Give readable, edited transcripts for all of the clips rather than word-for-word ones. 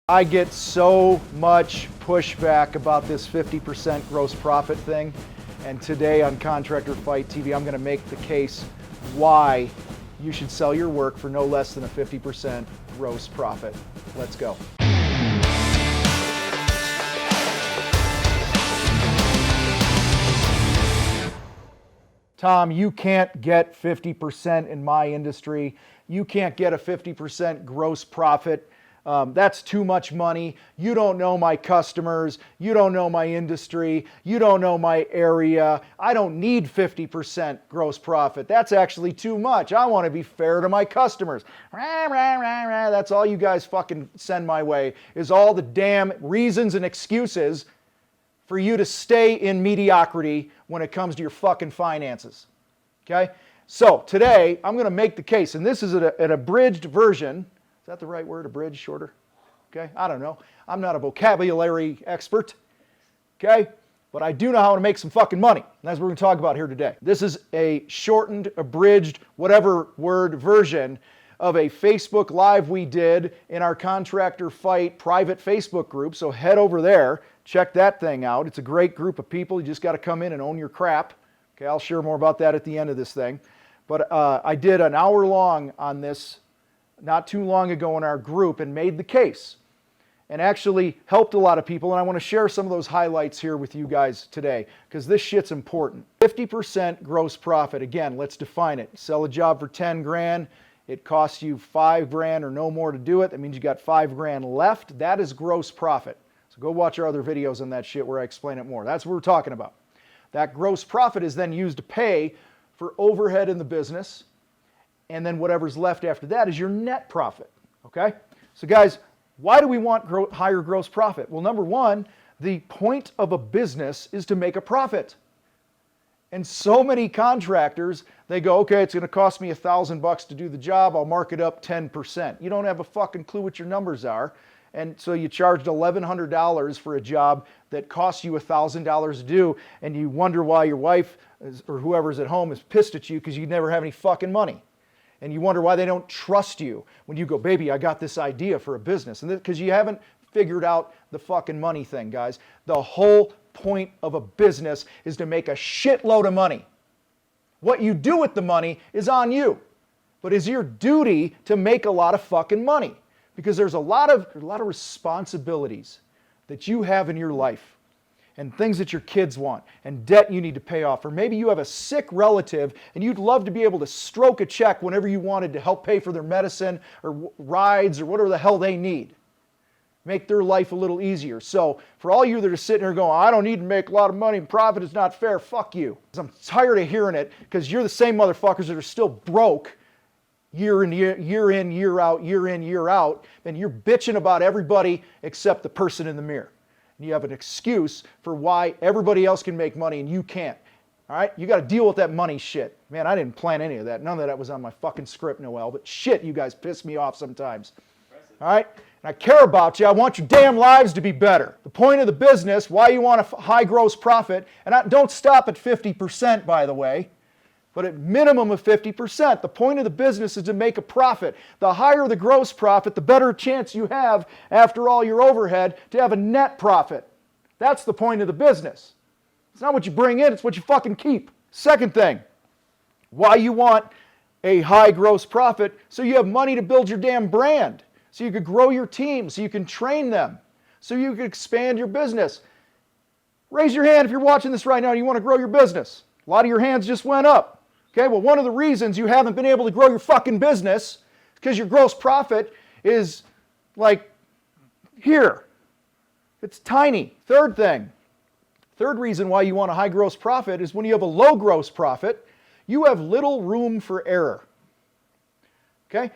I get so much pushback about this 50% gross profit thing, and today on Contractor Fight TV, I'm going to make the case why you should sell your work for no less than a 50% gross profit. Let's go. Tom, you can't get 50% in my industry. You can't get a 50% gross profit. That's too much money. You don't know my customers. You don't know my industry. You don't know my area. I don't need 50% gross profit. That's actually too much. I want to be fair to my customers. That's all you guys fucking send my way, is all the damn reasons and excuses for you to stay in mediocrity when it comes to your fucking finances. Okay? So today I'm going to make the case, and this is an abridged version. Is that the right word? Abridged, shorter? Okay, I don't know. I'm not a vocabulary expert. Okay, but I do know how to make some fucking money. And that's what we're going to talk about here today. This is a shortened, abridged, whatever word version of a Facebook Live we did in our Contractor Fight private Facebook group. So head over there, check that thing out. It's a great group of people. You just got to come in and own your crap. Okay, I'll share more about that at the end of this thing. But I did an hour long on this not too long ago in our group and made the case and actually helped a lot of people, and I want to share some of those highlights here with you guys today because this shit's important. 50% gross profit. Again, let's define it. Sell a job for 10 grand. It costs you 5 grand or no more to do it. That means you got 5 grand left. That is gross profit. So go watch our other videos on that shit where I explain it more. That's what we're talking about. That gross profit is then used to pay for overhead in the business, and then whatever's left after that is your net profit, okay? So guys, why do we want higher gross profit? Well, number one, the point of a business is to make a profit. And so many contractors, they go, okay, it's going to cost me $1,000 to do the job, I'll mark it up 10%. You don't have a fucking clue what your numbers are, and so you charged $1,100 for a job that costs you $1,000 to do, and you wonder why your wife or whoever's at home is pissed at you because you never have any fucking money. And you wonder why they don't trust you when you go, baby, I got this idea for a business. And because you haven't figured out the fucking money thing, guys. The whole point of a business is to make a shitload of money. What you do with the money is on you. But it's your duty to make a lot of fucking money. Because there's a lot of responsibilities that you have in your life. And things that your kids want, and debt you need to pay off. Or maybe you have a sick relative and you'd love to be able to stroke a check whenever you wanted to help pay for their medicine or rides or whatever the hell they need. Make their life a little easier. So for all you that are sitting here going, I don't need to make a lot of money and profit is not fair, fuck you. I'm tired of hearing it because you're the same motherfuckers that are still broke year in, year out, and you're bitching about everybody except the person in the mirror. You have an excuse for why everybody else can make money and you can't. All right? You got to deal with that money shit. Man, I didn't plan any of that. None of that was on my fucking script, Noel. But shit, you guys piss me off sometimes. All right? And I care about you. I want your damn lives to be better. The point of the business, why you want a high gross profit, and don't stop at 50%, by the way, but at minimum of 50%. The point of the business is to make a profit. The higher the gross profit, the better chance you have, after all your overhead, to have a net profit. That's the point of the business. It's not what you bring in, it's what you fucking keep. Second thing, why you want a high gross profit, so you have money to build your damn brand, so you could grow your team, so you can train them, so you can expand your business. Raise your hand if you're watching this right now and you want to grow your business. A lot of your hands just went up. Okay, well, one of the reasons you haven't been able to grow your fucking business is because your gross profit is like here. It's tiny. Third reason why you want a high gross profit is when you have a low gross profit, you have little room for error. Okay?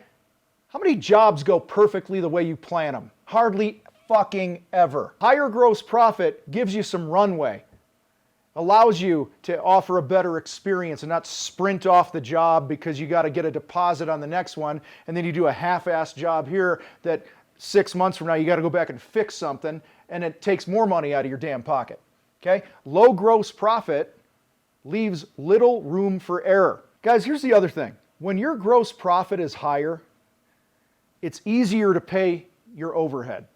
How many jobs go perfectly the way you plan them? Hardly fucking ever. Higher gross profit gives you some runway. Allows you to offer a better experience and not sprint off the job because you got to get a deposit on the next one and then you do a half-assed job here that 6 months from now you got to go back and fix something and it takes more money out of your damn pocket. Okay? Low gross profit leaves little room for error. Guys, here's the other thing. When your gross profit is higher, it's easier to pay your overhead.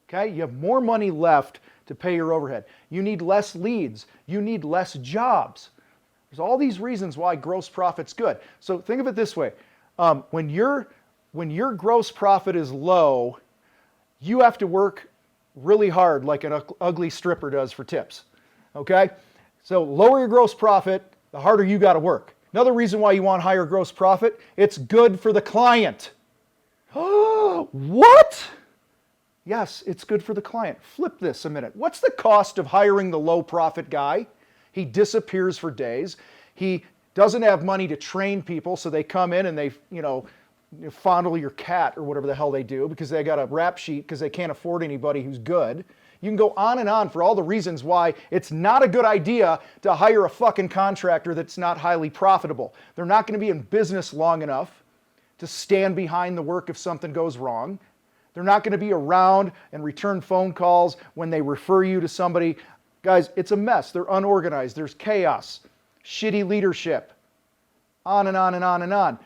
Okay? You have more money left to pay your overhead. You need less leads. You need less jobs. There's all these reasons why gross profit's good. So think of it this way. When your gross profit is low, you have to work really hard like an ugly stripper does for tips. Okay? So lower your gross profit, the harder you got to work. Another reason why you want higher gross profit, it's good for the client. Oh, what? Yes, it's good for the client. Flip this a minute. What's the cost of hiring the low profit guy? He disappears for days. He doesn't have money to train people, so they come in and they, fondle your cat or whatever the hell they do because they got a rap sheet because they can't afford anybody who's good. You can go on and on for all the reasons why it's not a good idea to hire a fucking contractor that's not highly profitable. They're not going to be in business long enough to stand behind the work if something goes wrong. They're not going to be around and return phone calls when they refer you to somebody. Guys, it's a mess. They're unorganized. There's chaos, shitty leadership, on and on and on and on.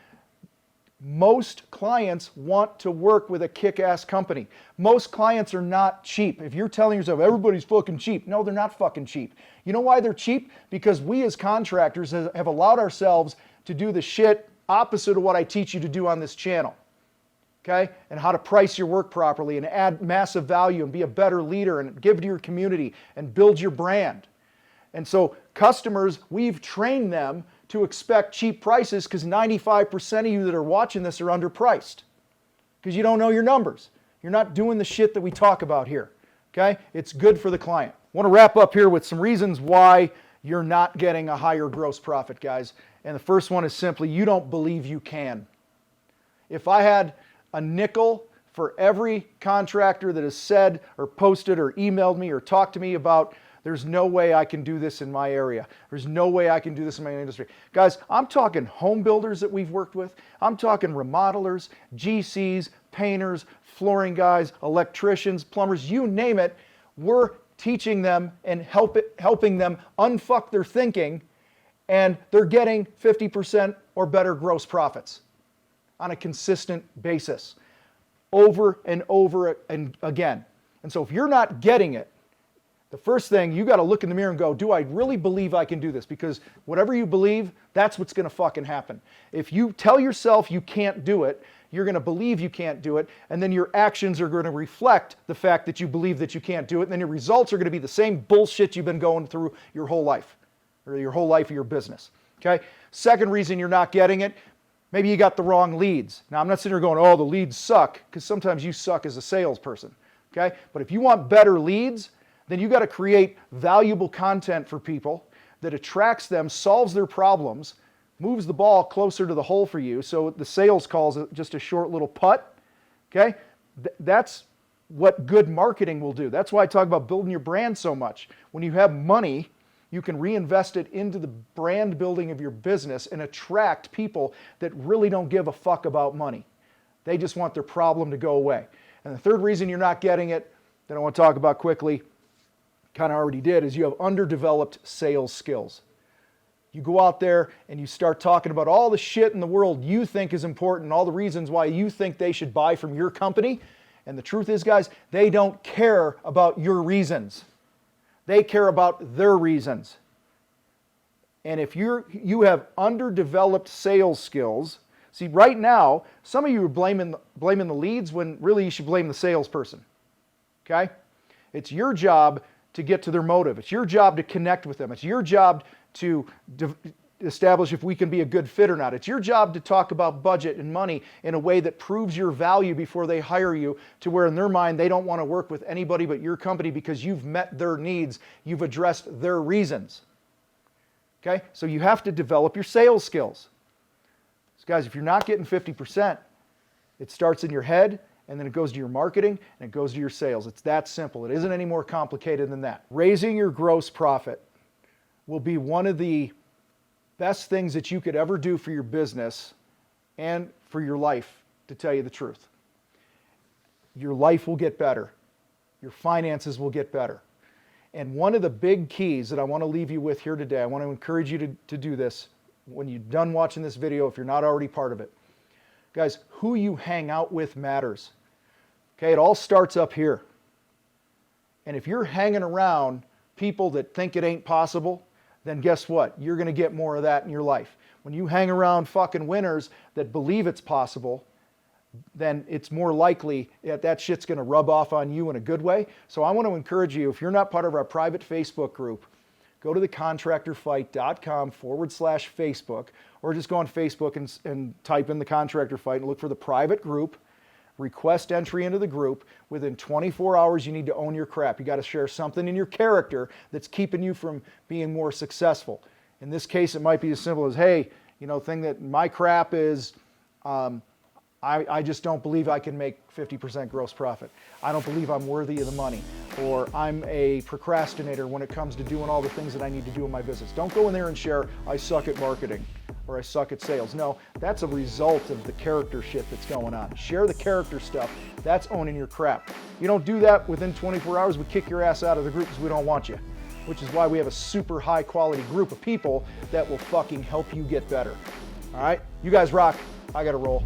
Most clients want to work with a kick-ass company. Most clients are not cheap. If you're telling yourself everybody's fucking cheap, no, they're not fucking cheap. You know why they're cheap? Because we as contractors have allowed ourselves to do the shit opposite of what I teach you to do on this channel. Okay? And how to price your work properly and add massive value and be a better leader and give to your community and build your brand. And so customers, we've trained them to expect cheap prices because 95% of you that are watching this are underpriced because you don't know your numbers. You're not doing the shit that we talk about here. Okay? It's good for the client. I want to wrap up here with some reasons why you're not getting a higher gross profit, guys. And the first one is simply you don't believe you can. If I had a nickel for every contractor that has said or posted or emailed me or talked to me about there's no way I can do this in my area. There's no way I can do this in my industry. Guys, I'm talking home builders that we've worked with. I'm talking remodelers, GCs, painters, flooring guys, electricians, plumbers, you name it. We're teaching them and helping them unfuck their thinking, and they're getting 50% or better gross profits on a consistent basis over and over and again. And so if you're not getting it, the first thing, you got to look in the mirror and go, do I really believe I can do this? Because whatever you believe, that's what's going to fucking happen. If you tell yourself you can't do it, you're going to believe you can't do it, and then your actions are going to reflect the fact that you believe that you can't do it, and then your results are going to be the same bullshit you've been going through your whole life, or your whole life of your business. Okay? Second reason you're not getting it, maybe you got the wrong leads. Now, I'm not sitting here going, oh, the leads suck, because sometimes you suck as a salesperson. Okay? But if you want better leads, then you got to create valuable content for people that attracts them, solves their problems, moves the ball closer to the hole for you, so the sales call is just a short little putt. Okay? That's what good marketing will do. That's why I talk about building your brand so much. When you have money, you can reinvest it into the brand building of your business and attract people that really don't give a fuck about money. They just want their problem to go away. And the third reason you're not getting it that I want to talk about quickly, kind of already did, is you have underdeveloped sales skills. You go out there and you start talking about all the shit in the world you think is important, all the reasons why you think they should buy from your company. And the truth is, guys, they don't care about your reasons. They care about their reasons. And if you have underdeveloped sales skills, see, right now, some of you are blaming the leads when really you should blame the salesperson. Okay? It's your job to get to their motive. It's your job to connect with them. It's your job to establish if we can be a good fit or not. It's your job to talk about budget and money in a way that proves your value before they hire you, to where in their mind they don't want to work with anybody but your company because you've met their needs. You've addressed their reasons. Okay? So you have to develop your sales skills. So guys, if you're not getting 50%, it starts in your head, and then it goes to your marketing, and it goes to your sales. It's that simple. It isn't any more complicated than that. Raising your gross profit will be one of the best things that you could ever do for your business and for your life, to tell you the truth. Your life will get better. Your finances will get better. And one of the big keys that I want to leave you with here today, I want to encourage you to do this when you're done watching this video, if you're not already part of it. Guys, who you hang out with matters. Okay, it all starts up here. And if you're hanging around people that think it ain't possible, then guess what? You're going to get more of that in your life. When you hang around fucking winners that believe it's possible, then it's more likely that shit's going to rub off on you in a good way. So I want to encourage you, if you're not part of our private Facebook group, go to thecontractorfight.com/Facebook, or just go on Facebook and type in the Contractor Fight and look for the private group. Request entry into the group. Within 24 hours, you need to own your crap. You got to share something in your character that's keeping you from being more successful. In this case, it might be as simple as, hey, thing that my crap is, I just don't believe I can make 50% gross profit. I don't believe I'm worthy of the money. Or I'm a procrastinator when it comes to doing all the things that I need to do in my business. Don't go in there and share, I suck at marketing or I suck at sales. No, that's a result of the character shit that's going on. Share the character stuff. That's owning your crap. You don't do that within 24 hours, we kick your ass out of the group because we don't want you. Which is why we have a super high quality group of people that will fucking help you get better. All right? You guys rock. I got to roll.